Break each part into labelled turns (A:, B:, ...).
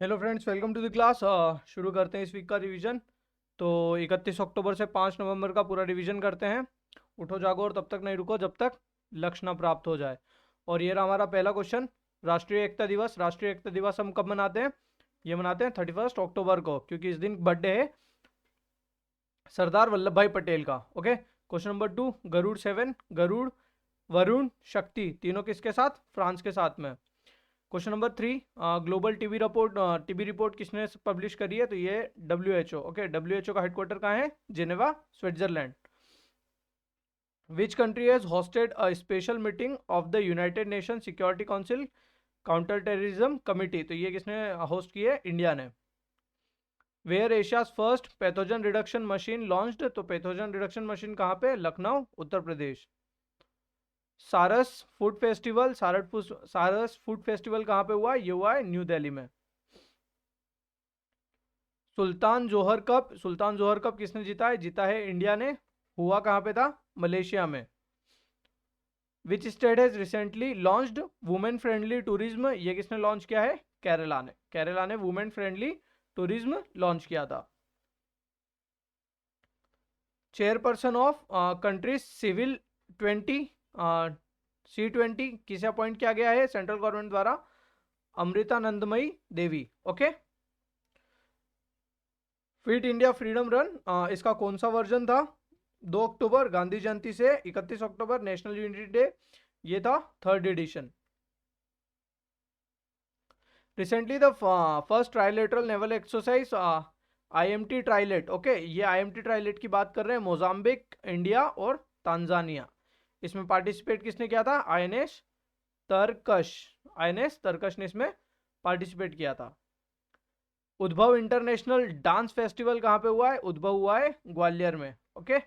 A: Hello friends, welcome to the class. शुरू करते हैं इस वीक का रिवीजन। तो 31 अक्टूबर से 5 नवंबर का पूरा रिवीजन करते हैं। उठो जागो और तब तक नहीं रुको जब तक लक्ष्य ना प्राप्त हो जाए। और ये रहा हमारा पहला क्वेश्चन। राष्ट्रीय एकता दिवस। राष्ट्रीय एकता दिवस हम कब मनाते हैं? ये मनाते हैं 31 अक्टूबर को, क्योंकि इस दिन बर्थडे है सरदार वल्लभ भाई पटेल का। Okay, question number 2। Garud 7, Garud, Varun, Shakti तीनों किसके साथ? फ्रांस के साथ में। Question number 3। Global TB report किसने पब्लिश करी है? तो ये WHO। ओके, WHO का हेडक्वार्टर कहाँ है? Geneva, Switzerland. Which country has hosted a special meeting of the United Nation Security Council counter terrorism committee? तो ये किसने होस्ट की है? इंडिया ने। Where Asia's first pathogen reduction machine launched? तो पैथोजन रिडक्शन मशीन कहाँ पे? लखनऊ, उत्तर प्रदेश। सारस फूड फेस्टिवल, सारस फूड फेस्टिवल कहाँ पे हुआ? ये हुआ है न्यू दिल्ली में। सुल्तान जोहर कप किसने जीता है? जीता है इंडिया ने। हुआ कहाँ पे था? मलेशिया में। विच state has recently launched women friendly tourism? ये किसने लॉन्च किया है? केरला ने। केरला ने वुमेन फ्रेंडली टूरिज्म लॉन्च किया था। Chairperson of countries civil 20 C20 किसे अपॉइंट किया गया है सेंट्रल गवर्नमेंट द्वारा? Amritanandamayi Devi. Okay. Fit India freedom run, इसका कौन सा वर्जन था? 2 अक्टूबर गांधी जयंती से 31 अक्टूबर नेशनल यूनिटी डे, ये था 3rd edition. Recently the first trilateral naval exercise IMT Trilat. Okay, ये IMT ट्राइलेट की बात कर रहे हैं। मोजाम्बिक, इंडिया और तांजानिया। इसमें पार्टिसिपेट किसने किया था? INS तरकश ने इसमें पार्टिसिपेट किया था। उद्भव इंटरनेशनल डांस फेस्टिवल कहाँ पे हुआ है? उद्भव हुआ है ग्वालियर में। Okay.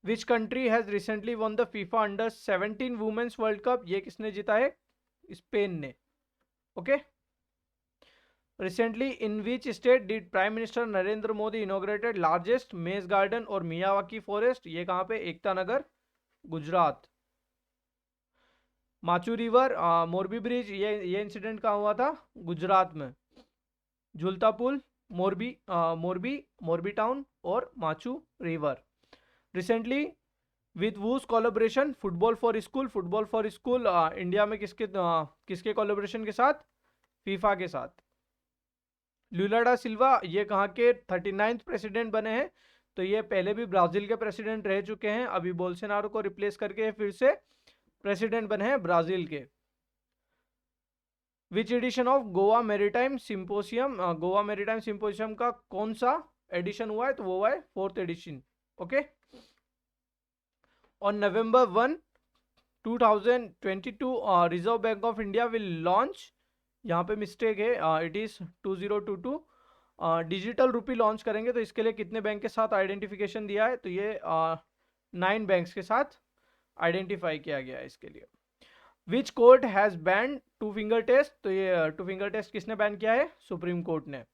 A: Which country has recently won the FIFA under 17 women's world cup? ये किसने जीता है? स्पेन ने। Okay. Recently in which state did prime minister Narendra Modi inaugurated largest maze garden और मियावाकी फॉरेस्ट? ये कहाँ पे? एकता नगर, गुजरात। माचू रिवर, मोरबी ब्रिज, ये इंसिडेंट कहाँ हुआ था? गुजरात में। झुलता पुल, मोरबी टाउन और Machchhu river. Recently with whose collaboration football for school India में किसके कोलैबोरेशन के साथ? फीफा के साथ। लुला डा सिल्वा ये कहाँ के 39th प्रेसिडेंट बने हैं? तो ये पहले भी ब्राजील के प्रेसिडेंट रह चुके हैं, अभी बोल्सोनारो को रिप्लेस करके फिर से प्रेसिडेंट बने हैं ब्राजील के। Which edition of Goa maritime symposium, Goa maritime symposium का कौन सा एडिशन हुआ है? तो वो हुआ है 4th edition. Okay. On November 1, 2022 reserve bank of India will launch, यहाँ पे मिस्टेक है, it is 2022 digital rupee launch करेंगे। तो इसके लिए कितने बैंक के साथ आइडेंटिफिकेशन दिया है? तो ये 9 बैंक्स के साथ आइडेंटिफाई किया गया है इसके लिए। Which court has banned two finger test? तो ये टू फिंगर टेस्ट किसने बैन किया है? सुप्रीम कोर्ट ने।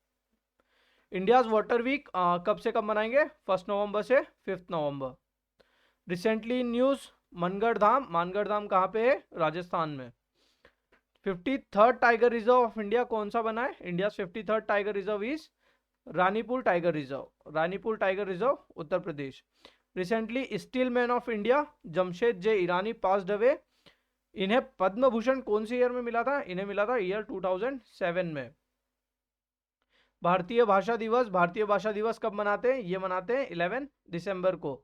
A: इंडियाज वाटर वीक कब से कब मनाएंगे? 1 नवंबर से 5 नवंबर। रिसेंटली न्यूज मानगढ़ धाम कहाँ पे है? राजस्थान में। 53rd tiger reserve of India कौन सा बना है? India 53rd tiger reserve is Ranipur tiger reserve, Uttar Pradesh. Recently steel man of India Jamshed J Irani passed away. इन्हें पद्म भूषण कौन से ईयर में मिला था? इन्हें मिला था ईयर 2007 में। भारतीय भाषा दिवस कब मनाते हैं? ये मनाते हैं 11 दिसंबर को।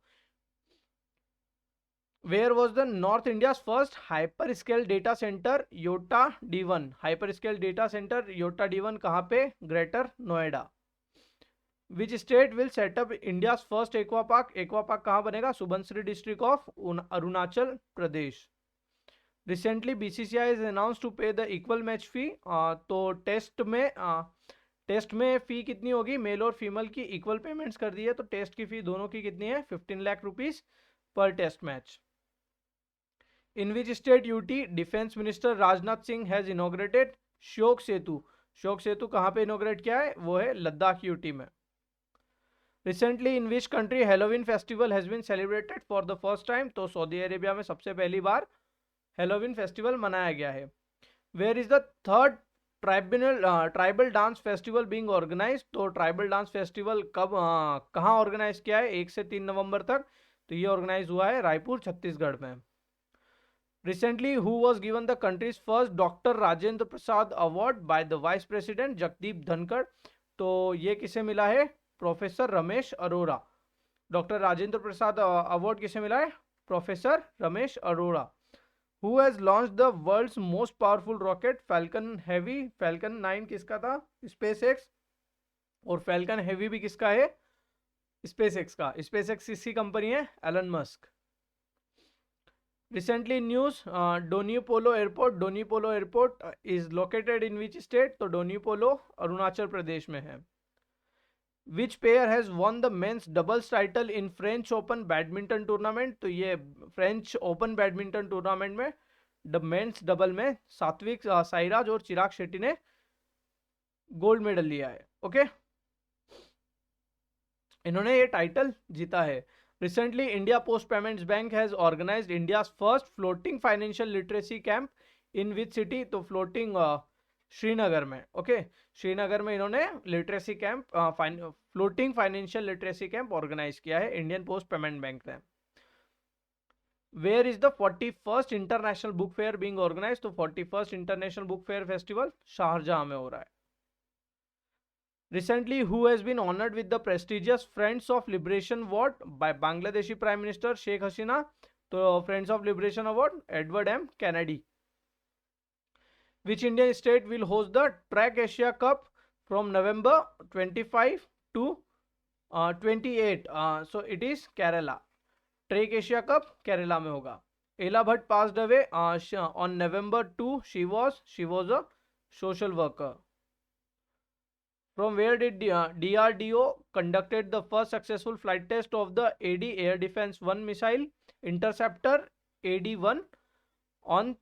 A: Where was the north India first hyper scale data centre? Yotta D1 hyper scale data centre Yotta D1 कहाँ पे? Greater Noida. Which state will setup India first aqua park कहाँ बनेगा? Subansiri district of Arunachal Pradesh. Recently BCCI is announce to pay the equal match fee. तो test में फी कितनी होगी? Mail और female की इक्वल पेमेंट्स कर दी है, तो टेस्ट की फी दोनों की कितनी है? 15 लाख रुपीज पर test match. In which state UT defence minister Rajnath Singh has inaugurated Shyok Setu कहाँ पे इनोग्रेट किया है? वो है लद्दाख यूटी में। Recently in which country Halloween festival has been celebrated for the first time? तो सऊदी अरेबिया में सबसे पहली बार हेलोविन फेस्टिवल मनाया गया है। Where is the third tribal dance festival being organise, तो ट्राइबल डांस फेस्टिवल कब कहाँ ऑर्गेनाइज किया है 1 से 3 नवंबर तक, तो ये ऑर्गेनाइज हुआ है रायपुर छत्तीसगढ़ में। Recently who was given the country's first doctor Rajendra Prasad award by the vice president Jagdeep Dhankhar, तो ये किसे मिला है, professor Ramesh Arora. Doctor Rajendra Prasad award किसे मिला है, professor Ramesh Arora. Who has launched the world's most powerful rocket Falcon Heavy? Falcon 9 किसका था, SpaceX, और Falcon Heavy भी किसका है, SpaceX का। SpaceX किसकी कंपनी है, Elon Musk. Recently news, Donipolo Airport is located in which state, तो Donipolo अरुणाचल प्रदेश में है। Which pair has won the men's doubles title in French Open badminton tournament, तो ये फ्रेंच ओपन बैडमिंटन टूर्नामेंट में the men's double में सात्विक साईराज और चिराग शेट्टी ने gold medal लिया है। ओके, इन्होंने ये टाइटल जीता है। Recently India post payments bank has organised India first floating financial literacy camp in which city, तो फ्लोटिंग श्रीनगर में। ओके, श्रीनगर में इन्होंने literacy camp floating financial literacy camp organise किया है इंडियन पोस्ट पेमेंट बैंक ने। Where is the 41st international book fair being organise, तो 41st international book fair festival Sharjah में हो रहा है। Recently, who has been honored with the prestigious Friends of Liberation Award by Bangladeshi Prime Minister Sheikh Hasina, तो Friends of Liberation Award Edward M. Kennedy. Which Indian state will host the Track Asia Cup from November 25 to 28? So it is Kerala. Track Asia Cup Kerala में होगा। Ella Bhatt passed away on November 2. She was a social worker. From where did DRDO conducted the first successful flight test of the AD Air Defense 1 missile interceptor AD-1 on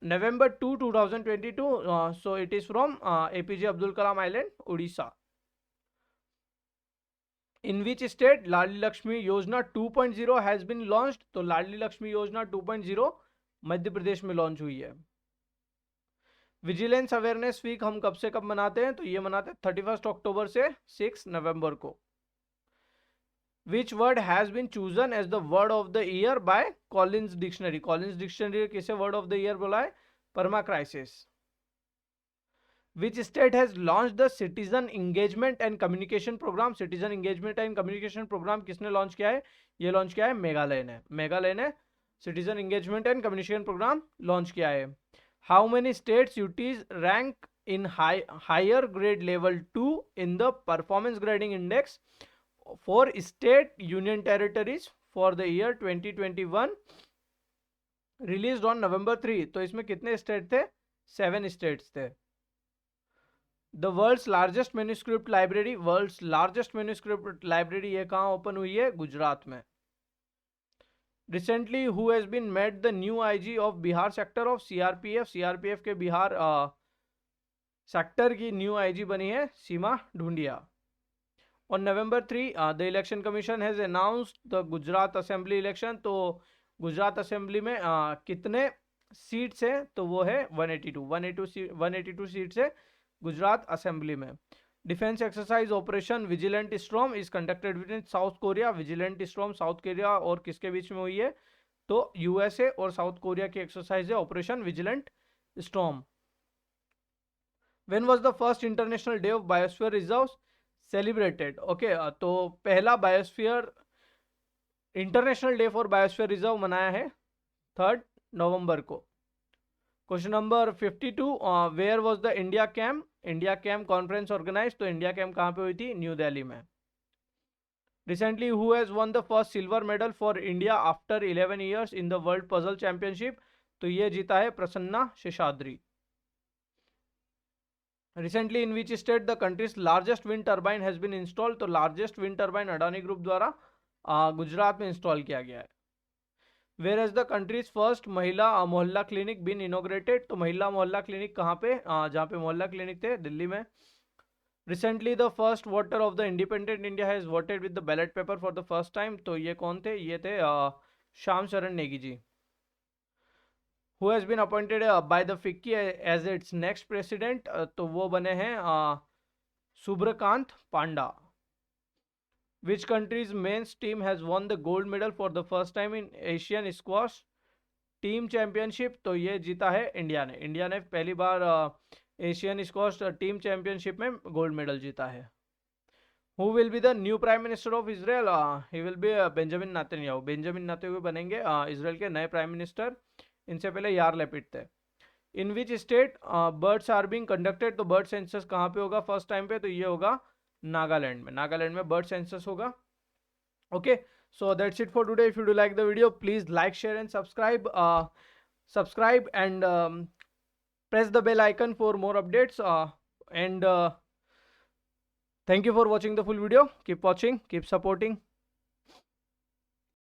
A: November 2, 2022? So it is from APJ Abdul Kalam Island, Odisha. In which state Ladli Lakshmi Yojana 2.0 has been launched? तो लाडली लक्ष्मी योजना 2.0 मध्य प्रदेश में launch हुई है। Vigilance awareness week हम कब से कब मनाते हैं, तो ये मनाते हैं 31 अक्टूबर से 6 नवंबर को। Which word has been chosen as the word of the year by Collins dictionary? Collins dictionary किसे वर्ड ऑफ द ईयर बोला है, permacrisis. Which state has launch the citizen engagement and communication programme? Citizen engagement and communication programme किसने launch किया है, ये launch किया है मेघालय ने। मेघालय ने citizen engagement and communication programme launch किया है। How many states UTs rank in higher grade level 2 in the performance grading index for state union territories for the year 2021 released on November 3? तो इसमें कितने state थे, 7 states थे। The world's largest manuscript library, world's largest manuscript library ये कहाँ open हुई है, गुजरात में। Recently, who has been made the new IG of Bihar sector of CRPF? CRPF के बिहार सेक्टर की न्यू IG बनी है सीमा ढूंढिया। On November 3, the election commission has announced the Gujarat Assembly election, तो गुजरात असेंबली में कितने सीट्स हैं, तो वो है 182 सीट्स है गुजरात असेंबली में। Defence exercise operation vigilant storm is conducted with South Korea. Vigilant storm South Korea और किसके बीच में हुई है, तो यूएसए और साउथ कोरिया की एक्सरसाइज है operation vigilant storm. When was the first international day of biosphere reserves celebrated? Okay, तो पहला biosphere international day for biosphere reserve मनाया है 3 नवंबर को। Question number 52, where was the India camp conference organise? तो India camp कहाँ पे हुई थी, न्यू दिल्ली में। Recently who has won the first silver medal for India after 11 years in the world puzzle championship? तो ये जीता है Prasanna Seshadri. Recently in which state the country's largest wind turbine has been installed? तो largest wind turbine Adani group द्वारा गुजरात में install किया गया है। Where as the country's first Mahila Mohalla clinic been inaugurated? तो महिला मोहल्ला क्लिनिक कहाँ पे, जहाँ पे मोहल्ला क्लिनिक थे, दिल्ली में। Recently the first voter of the independent India has voted with the ballot paper for the first time? तो ये कौन थे, ये थे Shyam Charan Negi ji. Who has been appointed by the FICCI as its next president, तो वो बने हैं Subrakant Panda. Which country's men's team has won the gold medal for the first time in Asian squash team championship, तो ये जीता है इंडिया ने। इंडिया ने पहली बार एशियन स्क्वॉश टीम चैंपियनशिप में गोल्ड मेडल जीता है। Who will be the new prime minister of Israel? He will be Benjamin Netanyahu. Benjamin Netanyahu बनेंगे इसराइल के नए प्राइम मिनिस्टर। इनसे पहले यार लैपिड थे। In which state birds are being conducted, तो बर्ड सेंसस कहाँ पे होगा फर्स्ट टाइम पे, तो ये होगा नागालैंड में। नागालैंड में बर्ड सेंसस होगा। Okay, so that's it for today. If you do like the video, please like, share and subscribe and press the bell icon for more updates, and thank you for watching the full video. Keep watching, keep supporting.